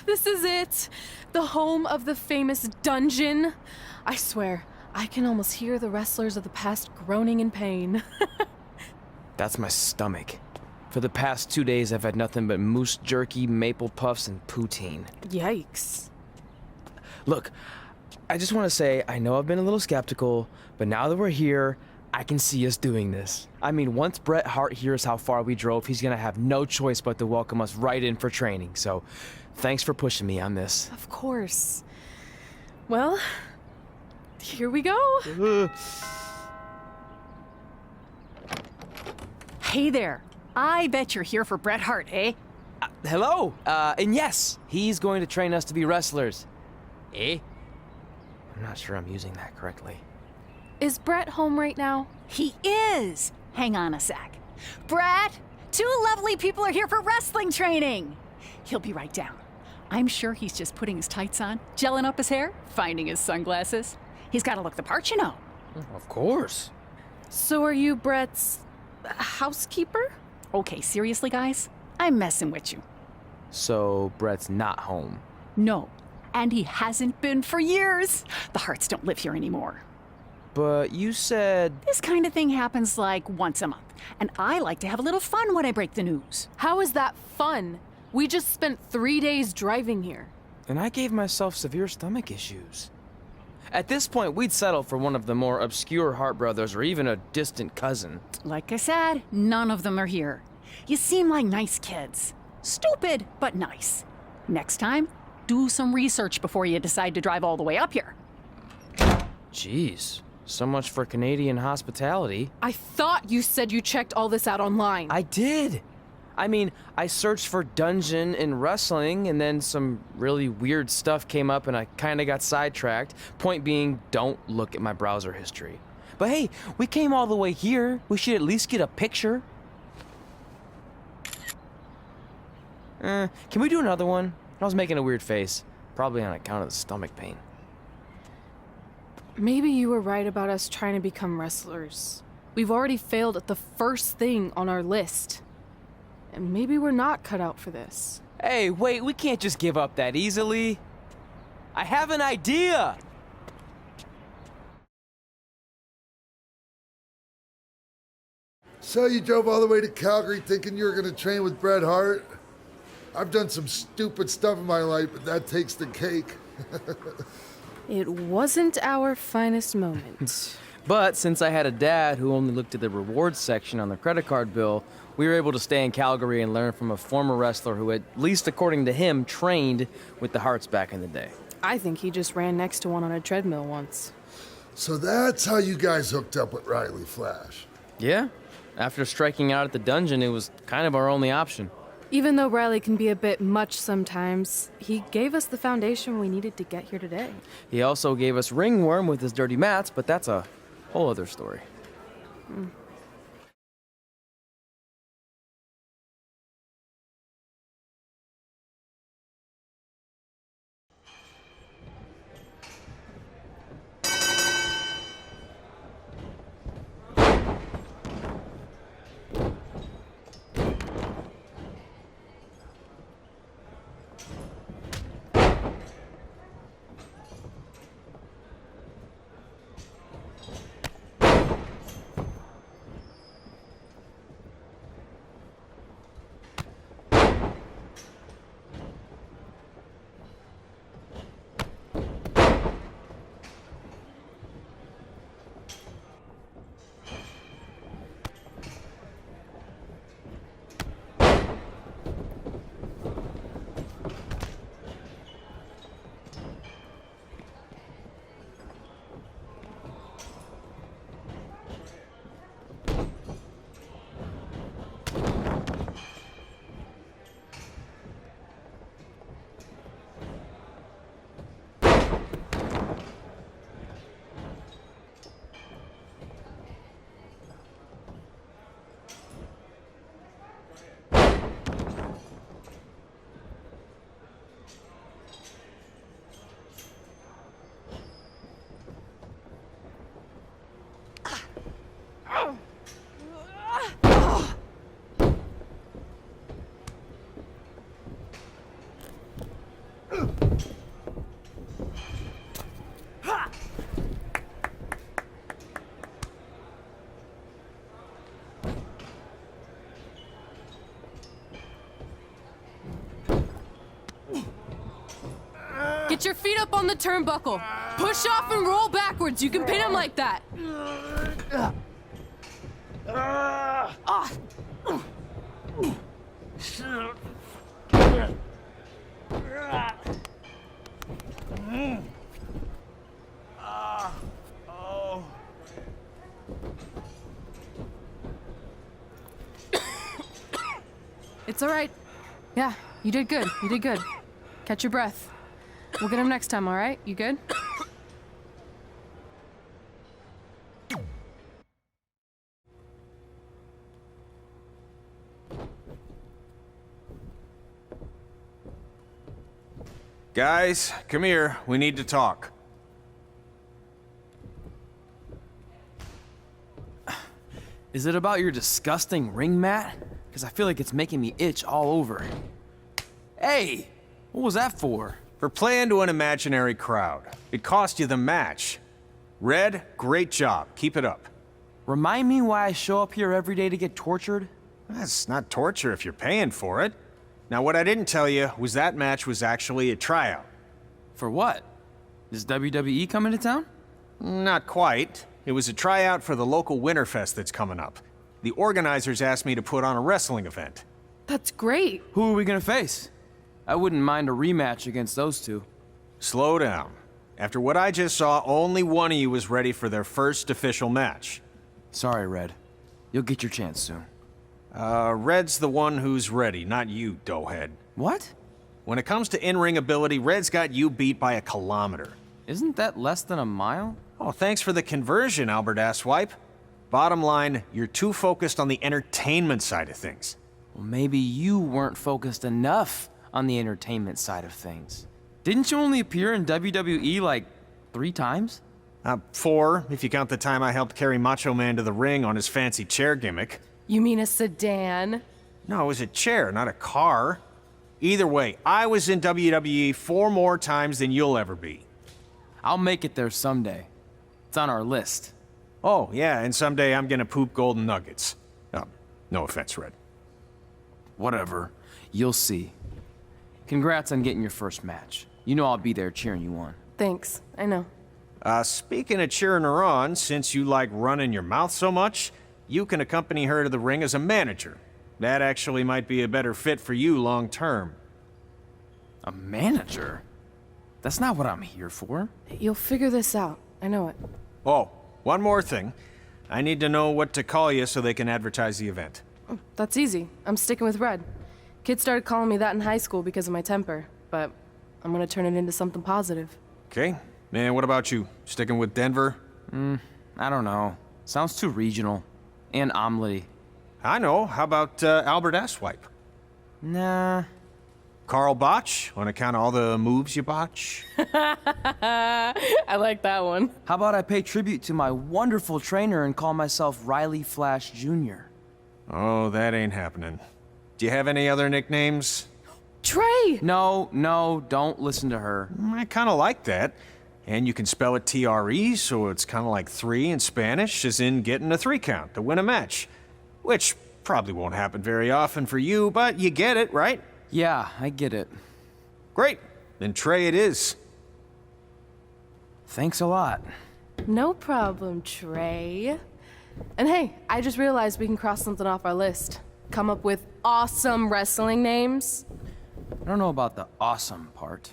This is it. The home of the famous dungeon. I swear, I can almost hear the wrestlers of the past groaning in pain. That's my stomach. For the past 2 days, I've had nothing but moose jerky, maple puffs, and poutine. Yikes. Look, I just want to say, I know I've been a little skeptical, but now that we're here, I can see us doing this. I mean, once Bret Hart hears how far we drove, he's gonna have no choice but to welcome us right in for training. So, thanks for pushing me on this. Of course. Well, here we go. Hey there. I bet you're here for Bret Hart, eh? Hello, and yes, he's going to train us to be wrestlers. Eh? I'm not sure I'm using that correctly. Is Bret home right now? He is. Hang on a sec. Bret, 2 lovely people are here for wrestling training. He'll be right down. I'm sure he's just putting his tights on, gelling up his hair, finding his sunglasses. He's got to look the part, you know. Of course. So are you Bret's housekeeper? Okay, seriously, guys? I'm messing with you. So, Bret's not home. No, and he hasn't been for years. The Harts don't live here anymore. But you said... This kind of thing happens like once a month, and I like to have a little fun when I break the news. How is that fun? We just spent 3 days driving here. And I gave myself severe stomach issues. At this point, we'd settle for one of the more obscure Hart brothers or even a distant cousin. Like I said, none of them are here. You seem like nice kids. Stupid, but nice. Next time, do some research before you decide to drive all the way up here. Jeez, so much for Canadian hospitality. I thought you said you checked all this out online. I did. I mean, I searched for dungeon and wrestling, and then some really weird stuff came up and I kind of got sidetracked. Point being, don't look at my browser history. But hey, we came all the way here. We should at least get a picture. Can we do another one? I was making a weird face, probably on account of the stomach pain. Maybe you were right about us trying to become wrestlers. We've already failed at the first thing on our list. And maybe we're not cut out for this. Hey, wait, we can't just give up that easily. I have an idea! So you drove all the way to Calgary thinking you were going to train with Bret Hart? I've done some stupid stuff in my life, but that takes the cake. It wasn't our finest moment. But since I had a dad who only looked at the rewards section on the credit card bill, we were able to stay in Calgary and learn from a former wrestler who, at least according to him, trained with the Harts back in the day. I think he just ran next to one on a treadmill once. So that's how you guys hooked up with Riley Flash. Yeah. After striking out at the dungeon, it was kind of our only option. Even though Riley can be a bit much sometimes, he gave us the foundation we needed to get here today. He also gave us ringworm with his dirty mats, but that's a whole other story. Get your feet up on the turnbuckle. Push off and roll backwards. You can pin him like that. It's all right. Yeah, you did good. You did good. Catch your breath. We'll get him next time, all right? You good? Guys, come here. We need to talk. Is it about your disgusting ring mat? Because I feel like it's making me itch all over. Hey! What was that for? For playing to an imaginary crowd. It cost you the match. Red, great job. Keep it up. Remind me why I show up here every day to get tortured? That's not torture if you're paying for it. Now, what I didn't tell you was that match was actually a tryout. For what? Is WWE coming to town? Not quite. It was a tryout for the local Winterfest that's coming up. The organizers asked me to put on a wrestling event. That's great. Who are we gonna face? I wouldn't mind a rematch against those two. Slow down. After what I just saw, only one of you was ready for their first official match. Sorry, Red. You'll get your chance soon. Red's the one who's ready, not you, doughhead. What? When it comes to in-ring ability, Red's got you beat by a kilometer. Isn't that less than a mile? Oh, thanks for the conversion, Albert Asswipe. Bottom line, you're too focused on the entertainment side of things. Well, maybe you weren't focused enough on the entertainment side of things. Didn't you only appear in WWE like 3 times? 4, if you count the time I helped carry Macho Man to the ring on his fancy chair gimmick. You mean a sedan? No, it was a chair, not a car. Either way, I was in WWE 4 more times than you'll ever be. I'll make it there someday. It's on our list. Oh, yeah, and someday I'm gonna poop golden nuggets. No offense, Red. Whatever. You'll see. Congrats on getting your first match. You know I'll be there cheering you on. Thanks. I know. Speaking of cheering her on, since you like running your mouth so much, you can accompany her to the ring as a manager. That actually might be a better fit for you long term. A manager? That's not what I'm here for. You'll figure this out. I know it. Oh, one more thing. I need to know what to call you so they can advertise the event. Oh, that's easy. I'm sticking with Red. Kids started calling me that in high school because of my temper, but I'm gonna turn it into something positive. Okay. And what about you? Sticking with Denver? I don't know. Sounds too regional. And omelette-y. I know. How about Albert Asswipe? Nah. Carl Botch, on account of all the moves you botch? I like that one. How about I pay tribute to my wonderful trainer and call myself Riley Flash Jr.? Oh, that ain't happening. Do you have any other nicknames? Trey! No, don't listen to her. I kind of like that. And you can spell it T-R-E, so it's kind of like 3 in Spanish, as in getting a 3 count to win a match. Which probably won't happen very often for you, but you get it, right? Yeah, I get it. Great. Then Trey it is. Thanks a lot. No problem, Trey. And hey, I just realized we can cross something off our list. Come up with awesome wrestling names. I don't know about the awesome part.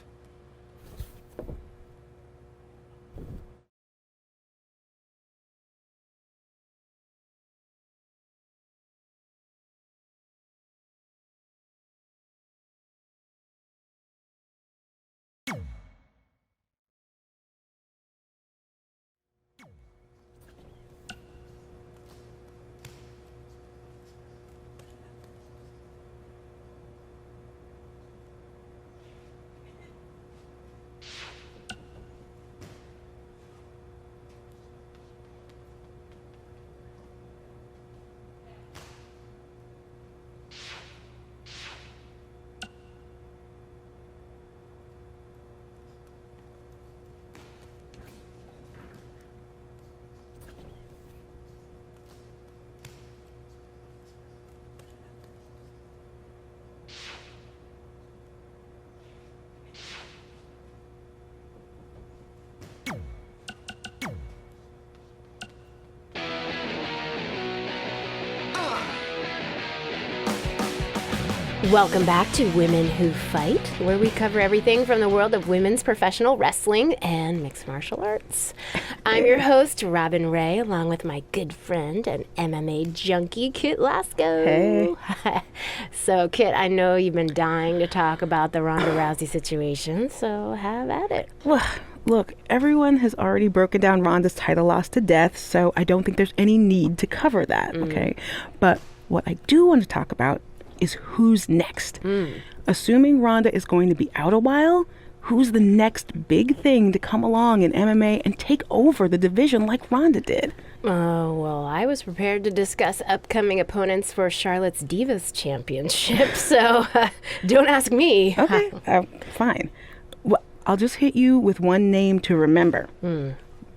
Welcome back to Women Who Fight, where we cover everything from the world of women's professional wrestling and mixed martial arts. I'm your host, Robin Ray, along with my good friend and MMA junkie, Kit Lasco. Hey. So, Kit, I know you've been dying to talk about the Ronda Rousey situation, so have at it. Well, look, everyone has already broken down Ronda's title loss to death, so I don't think there's any need to cover that, okay? But what I do want to talk about is who's next. Assuming Ronda is going to be out a while, who's the next big thing to come along in MMA and take over the division like Ronda did? Oh, well, I was prepared to discuss upcoming opponents for Charlotte's Divas Championship, so don't ask me. Okay, fine. Well, I'll just hit you with one name to remember.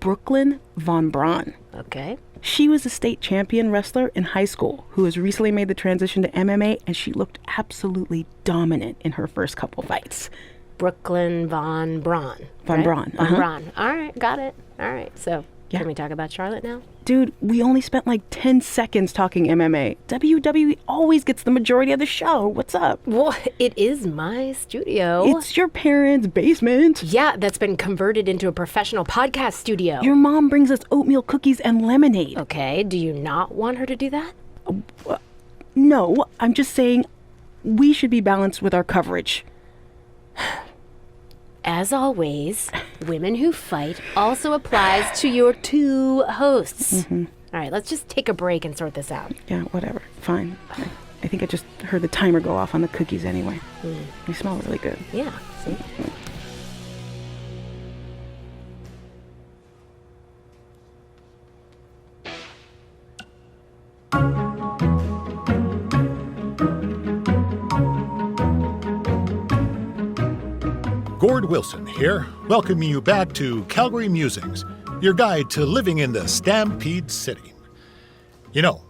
Brooklyn Von Braun. Okay. She was a state champion wrestler in high school who has recently made the transition to MMA, and she looked absolutely dominant in her first couple fights. Brooklyn Von Braun. Von right? Braun. Von Braun. All right, got it. All right, so Yeah. can we talk about Charlotte now? Dude, we only spent like 10 seconds talking MMA. WWE always gets the majority of the show. What's up? Well, it is my studio. It's your parents' basement. Yeah, that's been converted into a professional podcast studio. Your mom brings us oatmeal cookies and lemonade. Okay, do you not want her to do that? No, I'm just saying we should be balanced with our coverage. As always, Women Who Fight also applies to your two hosts. All right, let's just take a break and sort this out. Yeah, whatever. Fine. I think I just heard the timer go off on the cookies anyway. They smell really good. Yeah, see? Gord Wilson here, welcoming you back to Calgary Musings, your guide to living in the Stampede City. You know,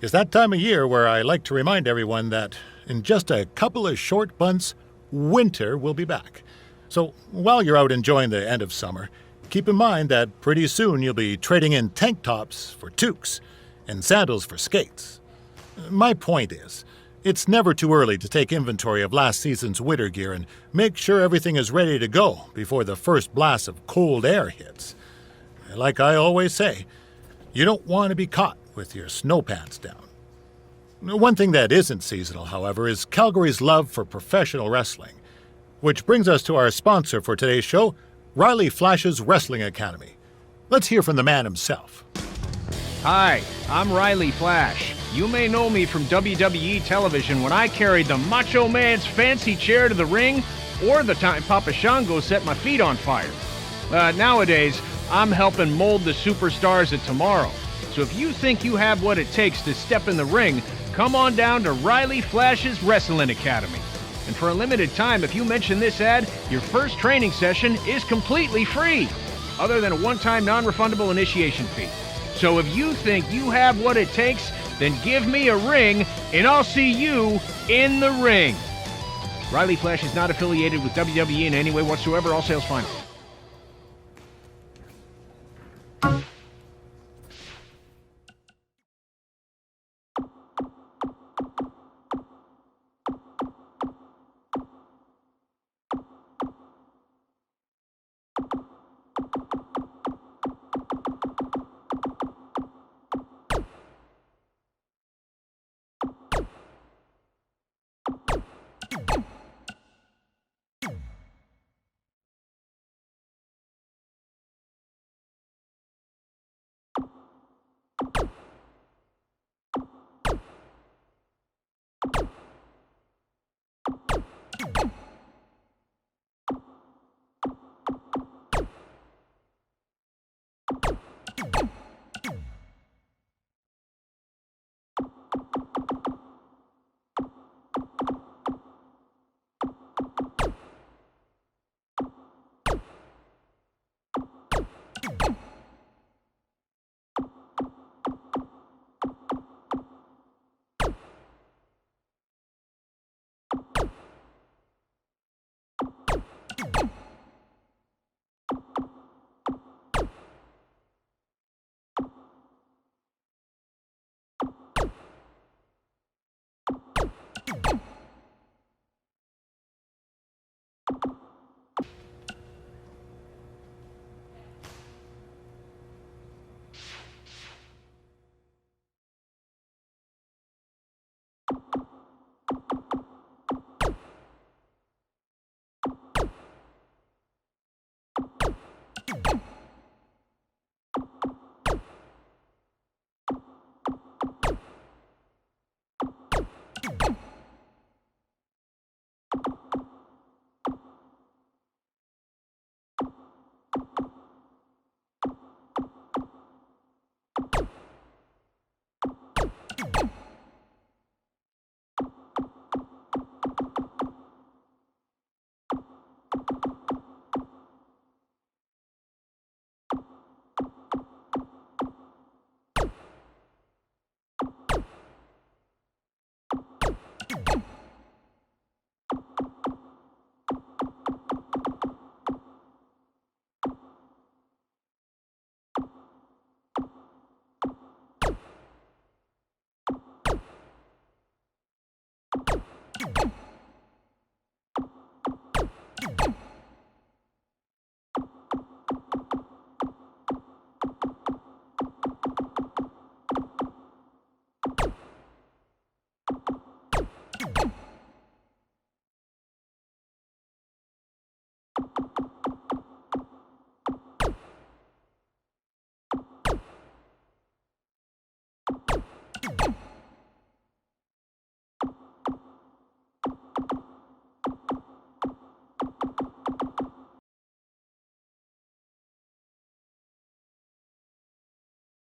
it's that time of year where I like to remind everyone that in just a couple of short months, winter will be back. So while you're out enjoying the end of summer, keep in mind that pretty soon you'll be trading in tank tops for toques and sandals for skates. My point is, it's never too early to take inventory of last season's winter gear and make sure everything is ready to go before the first blast of cold air hits. Like I always say, you don't want to be caught with your snow pants down. One thing that isn't seasonal, however, is Calgary's love for professional wrestling. Which brings us to our sponsor for today's show, Riley Flash's Wrestling Academy. Let's hear from the man himself. Hi, I'm Riley Flash. You may know me from WWE television when I carried the Macho Man's fancy chair to the ring, or the time Papa Shango set my feet on fire. Nowadays, I'm helping mold the superstars of tomorrow. So if you think you have what it takes to step in the ring, come on down to Riley Flash's Wrestling Academy. And for a limited time, if you mention this ad, your first training session is completely free, other than a one-time non-refundable initiation fee. So if you think you have what it takes, then give me a ring, and I'll see you in the ring. Riley Flash is not affiliated with WWE in any way whatsoever. All sales final.